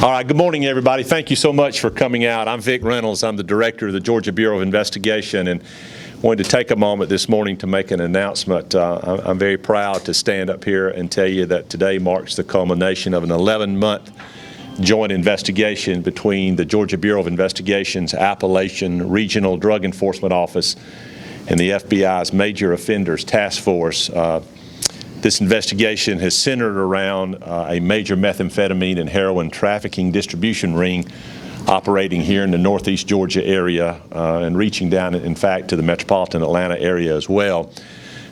All right, good morning, everybody. Thank you so much for coming out. I'm Vic Reynolds. I'm the director of the Georgia Bureau of Investigation, and wanted to take a moment this morning to make an announcement. I'm very proud to stand up here and tell you that today marks the culmination of an 11-month joint investigation between the Georgia Bureau of Investigation's Appalachian Regional Drug Enforcement Office and the FBI's Major Offenders Task Force. This investigation has centered around a major methamphetamine and heroin trafficking distribution ring operating here in the Northeast Georgia area and reaching down, in fact, to the metropolitan Atlanta area as well.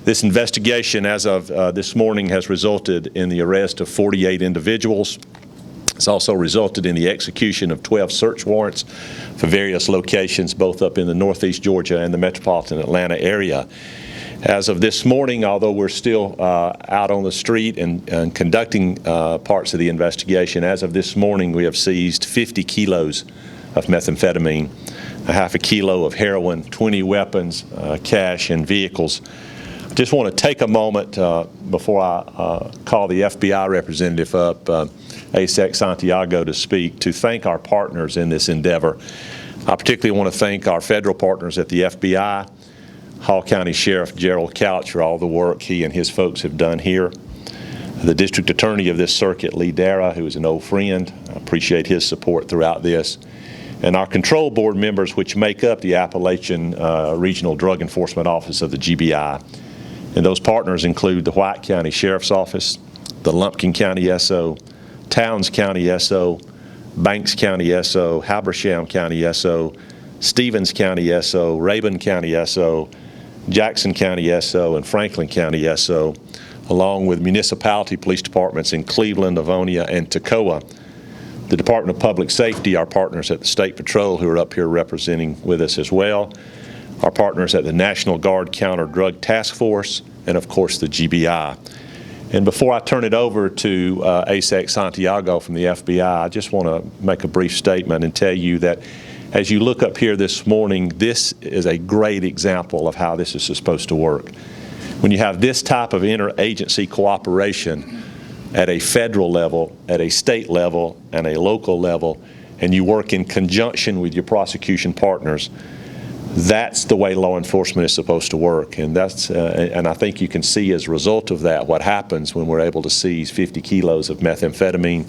This investigation, as of this morning, has resulted in the arrest of 48 individuals. It's also resulted in the execution of 12 search warrants for various locations, both up in the Northeast Georgia and the metropolitan Atlanta area. As of this morning, although we're still out on the street and conducting parts of the investigation, as of this morning we have seized 50 kilos of methamphetamine, a half a kilo of heroin, 20 weapons, cash, and vehicles. I just want to take a moment before I call the FBI representative up, ASEC Santiago, to speak, to thank our partners in this endeavor. I particularly want to thank our federal partners at the FBI, Hall County Sheriff Gerald Couch, for all the work he and his folks have done here. The District Attorney of this circuit, Lee Dara, who is an old friend. I appreciate his support throughout this. And our control board members, which make up the Appalachian Regional Drug Enforcement Office of the GBI. And those partners include the White County Sheriff's Office, the Lumpkin County SO, Towns County SO, Banks County SO, Habersham County SO, Stevens County SO, Rabun County SO, Jackson County SO, and Franklin County SO, along with municipality police departments in Cleveland, Livonia, and Toccoa. The Department of Public Safety, our partners at the State Patrol, who are up here representing with us as well, our partners at the National Guard Counter Drug Task Force, and of course the GBI. And before I turn it over to ASEC Santiago from the FBI, I just want to make a brief statement and tell you that as you look up here this morning, this is a great example of how this is supposed to work. When you have this type of interagency cooperation at a federal level, at a state level, and a local level, and you work in conjunction with your prosecution partners, that's the way law enforcement is supposed to work. And that's and I think you can see as a result of that what happens when we're able to seize 50 kilos of methamphetamine,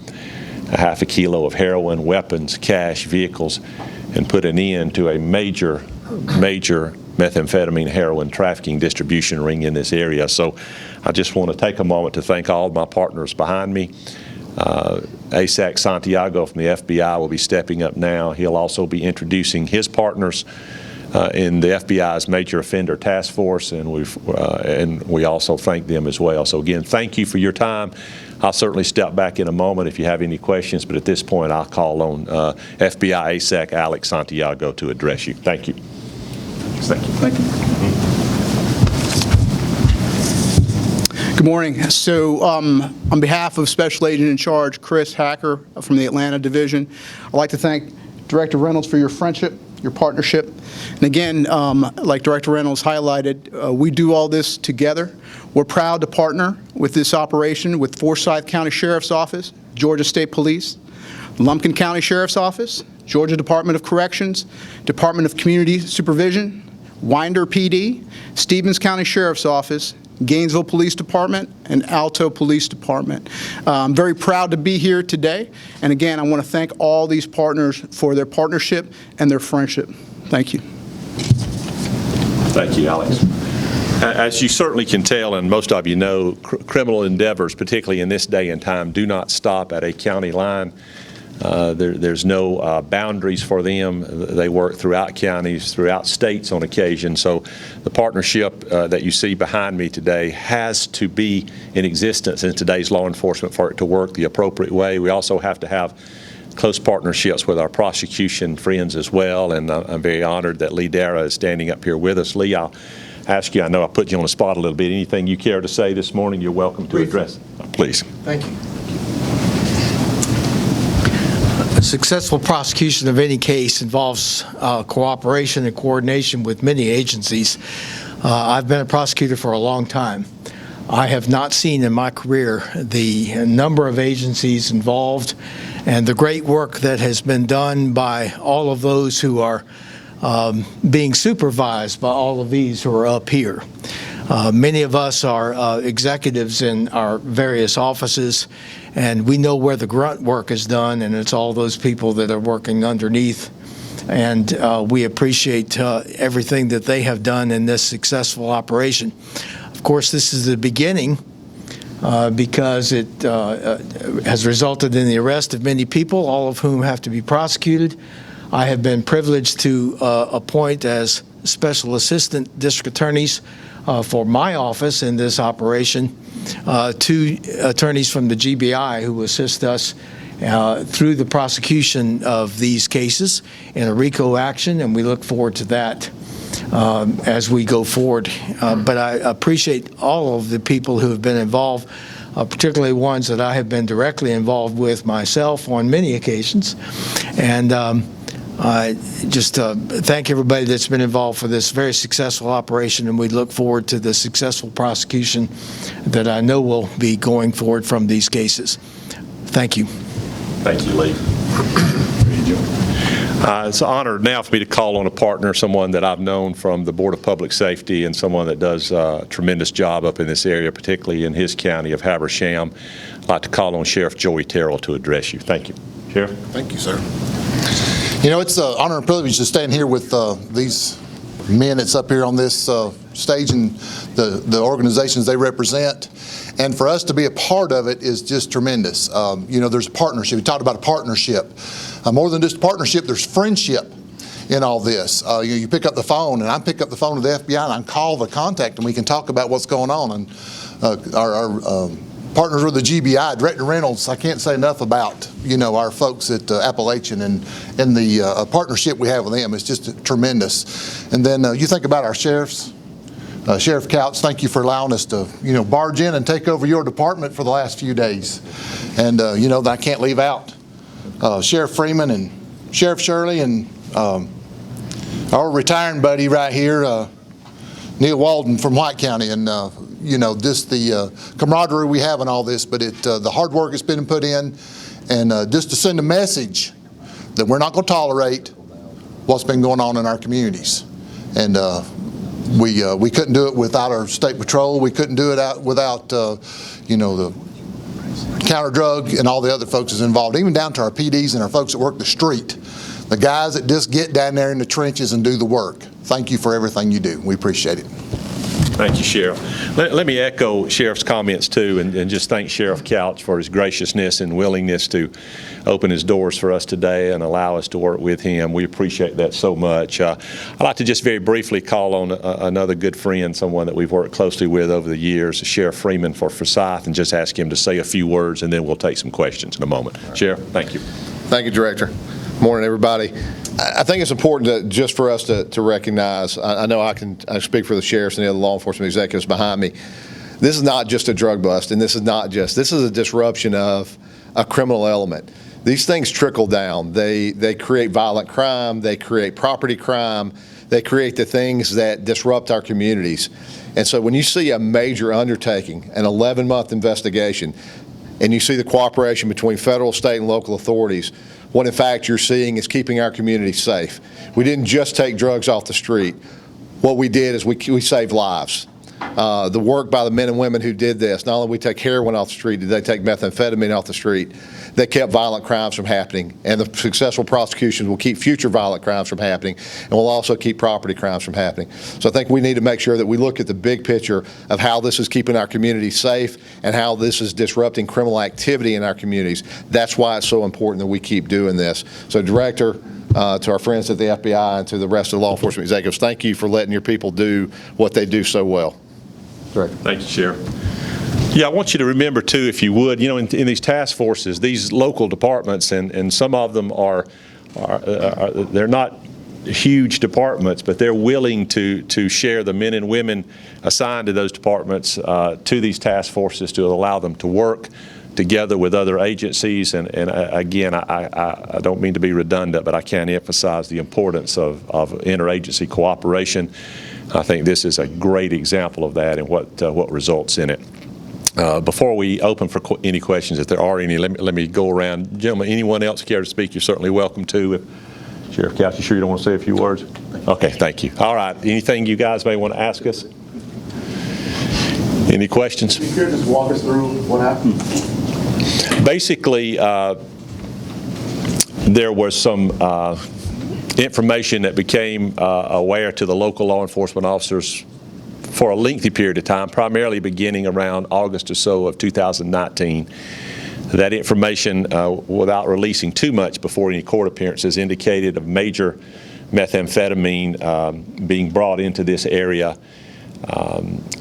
a half a kilo of heroin, weapons, cash, vehicles, and put an end to a major methamphetamine heroin trafficking distribution ring in this area. So I just want to take a moment to thank all of my partners behind me. ASEC Santiago from the FBI will be stepping up now. He'll also be introducing his partners in the FBI's Major Offender Task Force, and we also thank them as well. So again, thank you for your time. I'll certainly step back in a moment if you have any questions, but at this point I'll call on FBI ASEC Alex Santiago to address you. Thank you. Thank you. Thank you. Good morning. So on behalf of Special Agent in Charge Chris Hacker from the Atlanta Division, I'd like to thank Director Reynolds for your friendship, your partnership. And again, like Director Reynolds highlighted, we do all this together. We're proud to partner with this operation with Forsyth County Sheriff's Office, Georgia State Police, Lumpkin County Sheriff's Office, Georgia Department of Corrections, Department of Community Supervision, Winder PD, Stevens County Sheriff's Office, Gainesville Police Department, and Alto Police Department. I'm very proud to be here today. And again, I want to thank all these partners for their partnership and their friendship. Thank you. Thank you, Alex. As you certainly can tell, and most of you know, criminal endeavors, particularly in this day and time, do not stop at a county line. There's no boundaries for them. They work throughout counties, throughout states on occasion. So the partnership that you see behind me today has to be in existence in today's law enforcement for it to work the appropriate way. We also have to have close partnerships with our prosecution friends as well, and I'm very honored that Lee Dara is standing up here with us. Lee, I'll ask you, I know I put you on the spot a little bit. Anything you care to say this morning, you're welcome to address. Please. Thank you. A successful prosecution of any case involves cooperation and coordination with many agencies. I've been a prosecutor for a long time. I have not seen in my career the number of agencies involved and the great work that has been done by all of those who are being supervised by all of these who are up here. Many of us are executives in our various offices, and we know where the grunt work is done, and it's all those people that are working underneath. And we appreciate everything that they have done in this successful operation. Of course, this is the beginning because it has resulted in the arrest of many people, all of whom have to be prosecuted. I have been privileged to appoint as special assistant district attorneys for my office in this operation 2 attorneys from the GBI who assist us through the prosecution of these cases in a RICO action, and we look forward to that as we go forward. But I appreciate all of the people who have been involved, particularly ones that I have been directly involved with myself on many occasions. And just thank everybody that's been involved for this very successful operation, and we look forward to the successful prosecution that I know will be going forward from these cases. Thank you. Thank you, Lee. It's an honor now for me to call on a partner, someone that I've known from the Board of Public Safety and someone that does a tremendous job up in this area, particularly in his county of Habersham. I'd like to call on Sheriff Joey Terrell to address you. Thank you. Sheriff? Thank you, sir. You know, it's an honor and privilege to stand here with these men that's up here on this stage and the organizations they represent. And for us to be a part of it is just tremendous. You know, there's a partnership. We talked about a partnership. More than just a partnership, there's friendship in all this. You pick up the phone, and I pick up the phone to the FBI, and I call the contact, and we can talk about what's going on. And our partners with the GBI, Director Reynolds, I can't say enough about, you know, our folks at Appalachian and the partnership we have with them. It's just tremendous. And then you think about our sheriffs. Sheriff Couch, thank you for allowing us to, you know, barge in and take over your department for the last few days. And, you know, I can't leave out Sheriff Freeman and Sheriff Shirley and our retiring buddy right here, Neil Walden from White County. And, you know, just the camaraderie we have in all this, but the hard work that's been put in, and just to send a message that we're not going to tolerate what's been going on in our communities. And we couldn't do it without our state patrol. We couldn't do it without, you know, the counter drug and all the other folks that's involved, even down to our PDs and our folks that work the street, the guys that just get down there in the trenches and do the work. Thank you for everything you do. We appreciate it. Thank you, Sheriff. Let me echo Sheriff's comments, too, and just thank Sheriff Couch for his graciousness and willingness to open his doors for us today and allow us to work with him. We appreciate that so much. I'd like to just very briefly call on another good friend, someone that we've worked closely with over the years, Sheriff Freeman for Forsyth, and just ask him to say a few words, and then we'll take some questions in a moment. Sheriff, thank you. Thank you, Director. Morning, everybody. I think it's important just for us to recognize, I know I speak for the sheriffs and the other law enforcement executives behind me. This is not just a drug bust, and this is a disruption of a criminal element. These things trickle down. They create violent crime, they create property crime, they create the things that disrupt our communities. And so when you see a major undertaking, an 11-month investigation, and you see the cooperation between federal, state, and local authorities, what in fact you're seeing is keeping our community safe. We didn't just take drugs off the street. What we did is we saved lives. The work by the men and women who did this, not only did we take heroin off the street, did they take methamphetamine off the street, they kept violent crimes from happening, and the successful prosecutions will keep future violent crimes from happening, and will also keep property crimes from happening. So I think we need to make sure that we look at the big picture of how this is keeping our communities safe and how this is disrupting criminal activity in our communities. That's why it's so important that we keep doing this. So, Director, to our friends at the FBI and to the rest of the law enforcement executives, thank you for letting your people do what they do so well. Director. Thank you, Sheriff. Yeah, I want you to remember, too, if you would, you know, in these task forces, these local departments, and some of them they're not huge departments, but they're willing to share the men and women assigned to those departments to these task forces to allow them to work together with other agencies. And again, I don't mean to be redundant, but I can't emphasize the importance of interagency cooperation. I think this is a great example of that and what results in it. Before we open for any questions, if there are any, let me go around. Gentlemen, anyone else care to speak, you're certainly welcome to. Sheriff Couch, you sure you don't want to say a few words? Okay, thank you. All right, anything you guys may want to ask us? Any questions? Can you just walk us through what happened? Basically, there was some information that became aware to the local law enforcement officers for a lengthy period of time, primarily beginning around August or so of 2019. That information, without releasing too much before any court appearances, indicated a major methamphetamine being brought into this area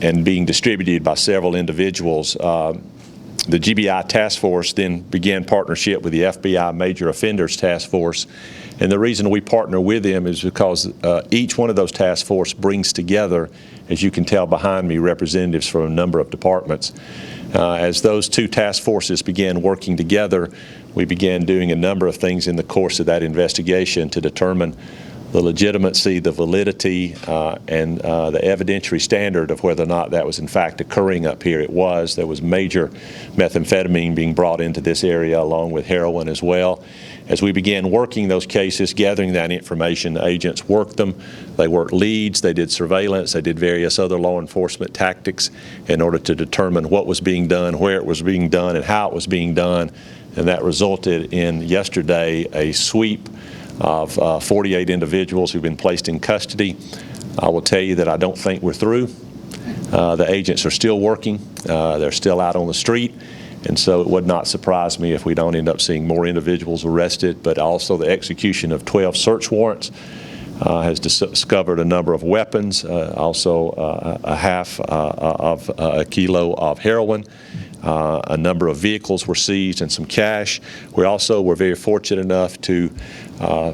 and being distributed by several individuals. The GBI task force then began partnership with the FBI Major Offenders Task Force. And the reason we partner with them is because each one of those task force brings together, as you can tell behind me, representatives from a number of departments. As those two task forces began working together, we began doing a number of things in the course of that investigation to determine the legitimacy, the validity, and the evidentiary standard of whether or not that was in fact occurring up here. It was. There was major methamphetamine being brought into this area along with heroin as well. As we began working those cases, gathering that information, the agents worked them. They worked leads, they did surveillance, they did various other law enforcement tactics in order to determine what was being done, where it was being done, and how it was being done. And that resulted in yesterday a sweep of 48 individuals who've been placed in custody. I will tell you that I don't think we're through. The agents are still working. They're still out on the street. And so it would not surprise me if we don't end up seeing more individuals arrested, but also the execution of 12 search warrants has discovered a number of weapons, also a half of a kilo of heroin. A number of vehicles were seized and some cash. We also were very fortunate enough to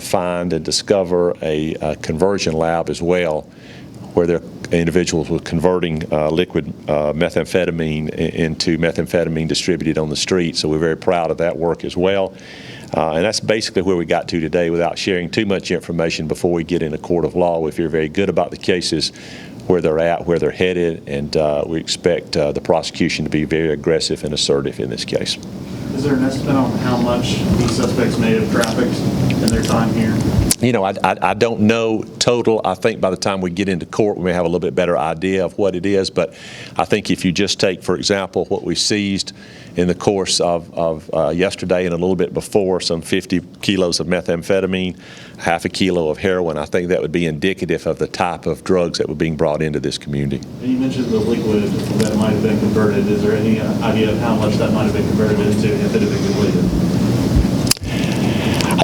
find and discover a conversion lab as well, where there individuals were converting liquid methamphetamine into methamphetamine distributed on the street. So we're very proud of that work as well. And that's basically where we got to today without sharing too much information before we get in a court of law. We feel very good about the cases, where they're at, where they're headed, and we expect the prosecution to be very aggressive and assertive in this case. Is there an estimate on how much these suspects may have trafficked in their time here? You know, I don't know total. I think by the time we get into court, we may have a little bit better idea of what it is. But I think if you just take, for example, what we seized in the course of yesterday and a little bit before, some 50 kilos of methamphetamine, half a kilo of heroin, I think that would be indicative of the type of drugs that were being brought into this community. And you mentioned the liquid that might have been converted. Is there any idea of how much that might have been converted into if it had been completed?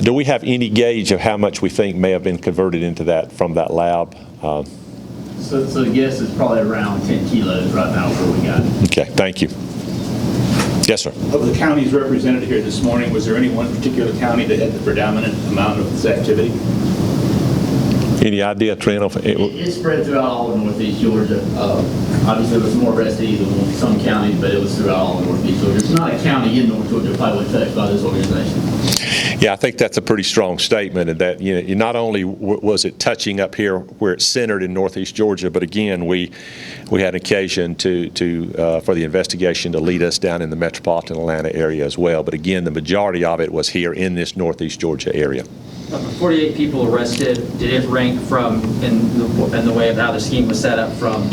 Do we have any gauge of how much we think may have been converted into that from that lab? So the guess is probably around 10 kilos right now where we got it. Okay, thank you. Yes, sir. Of the counties represented here this morning, was there any one particular county that had the predominant amount of this activity? Any idea, Trent? It's spread throughout all of northeast Georgia. Obviously, there was more arrested in some counties, but it was throughout all of northeast Georgia. It's not a county in North Georgia probably touched by this organization. Yeah, I think that's a pretty strong statement, and that, you know, not only was it touching up here where it's centered in northeast Georgia, but again, we had occasion for the investigation to lead us down in the metropolitan Atlanta area as well. But again, the majority of it was here in this northeast Georgia area. 48 people arrested. Did it rank from, in the way of how the scheme was set up, from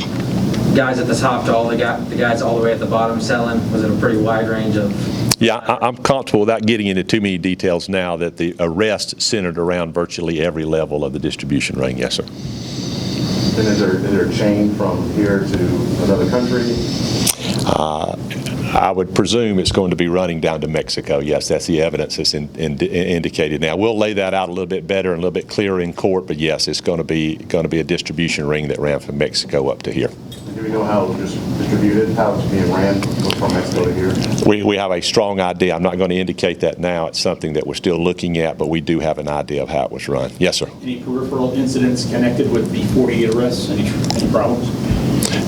guys at the top to all the guys all the way at the bottom selling? Was it a pretty wide range of? Yeah, I'm comfortable without getting into too many details now that the arrest centered around virtually every level of the distribution ring. Yes, sir. And is there a chain from here to another country? I would presume it's going to be running down to Mexico. Yes, that's the evidence that's indicated. Now, we'll lay that out a little bit better and a little bit clearer in court, but yes, it's going to be a distribution ring that ran from Mexico up to here. Do we know how it was distributed, how it's being ran from Mexico to here? We have a strong idea. I'm not going to indicate that now. It's something that we're still looking at, but we do have an idea of how it was run. Yes, sir. Any peripheral incidents connected with the 48 arrests? Any problems?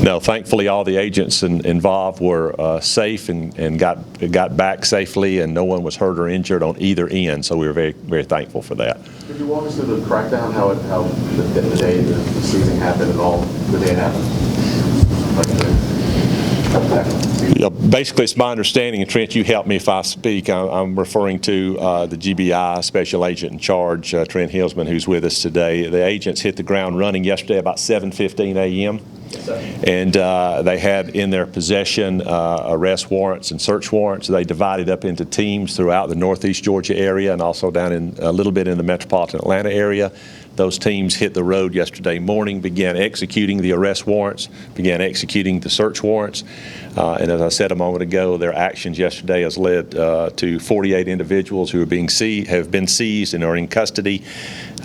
No, thankfully, all the agents involved were safe and got back safely, and no one was hurt or injured on either end, so we were very, very thankful for that. Could you walk us through the crackdown, how the day the seizing happened and all, the day it happened? Yeah, basically, it's my understanding, and Trent, you help me if I speak, I'm referring to the GBI Special Agent in Charge, Trent Hillsman, who's with us today. The agents hit the ground running yesterday about 7:15 a.m. And they had in their possession arrest warrants and search warrants. They divided up into teams throughout the Northeast Georgia area and also down in a little bit in the metropolitan Atlanta area. Those teams hit the road yesterday morning, began executing the arrest warrants, began executing the search warrants. And as I said a moment ago, their actions yesterday has led to 48 individuals who have been seized and are in custody.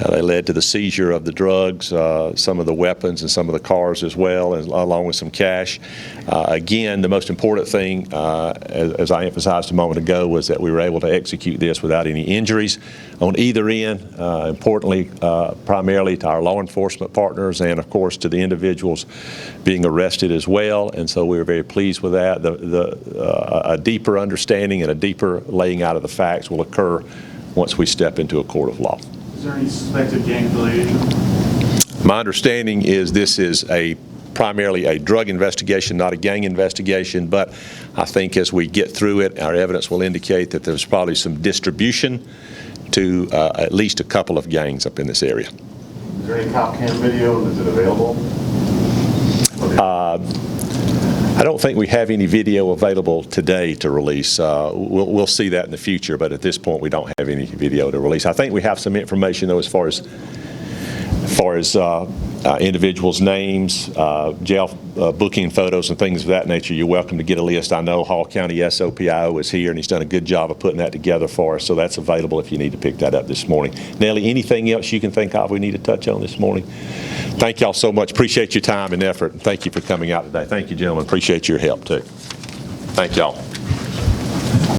They led to the seizure of the drugs, some of the weapons, and some of the cars as well, along with some cash. Again, the most important thing, as I emphasized a moment ago, was that we were able to execute this without any injuries on either end. Importantly, primarily to our law enforcement partners and, of course, to the individuals being arrested as well. And so we were very pleased with that. A deeper understanding and a deeper laying out of the facts will occur once we step into a court of law. Is there any suspected gang affiliation? My understanding is this is primarily a drug investigation, not a gang investigation, but I think as we get through it, our evidence will indicate that there's probably some distribution to at least a couple of gangs up in this area. Is there any cop cam video? Is it available? I don't think we have any video available today to release. We'll see that in the future, but at this point we don't have any video to release. I think we have some information though as far as individuals' names, jail booking photos and things of that nature. You're welcome to get a list. I know Hall County SOPIO is here and he's done a good job of putting that together for us, so that's available if you need to pick that up this morning. Nellie, anything else you can think of we need to touch on this morning? Thank y'all so much. Appreciate your time and effort. Thank you for coming out today. Thank you, gentlemen. Appreciate your help too. Thank y'all.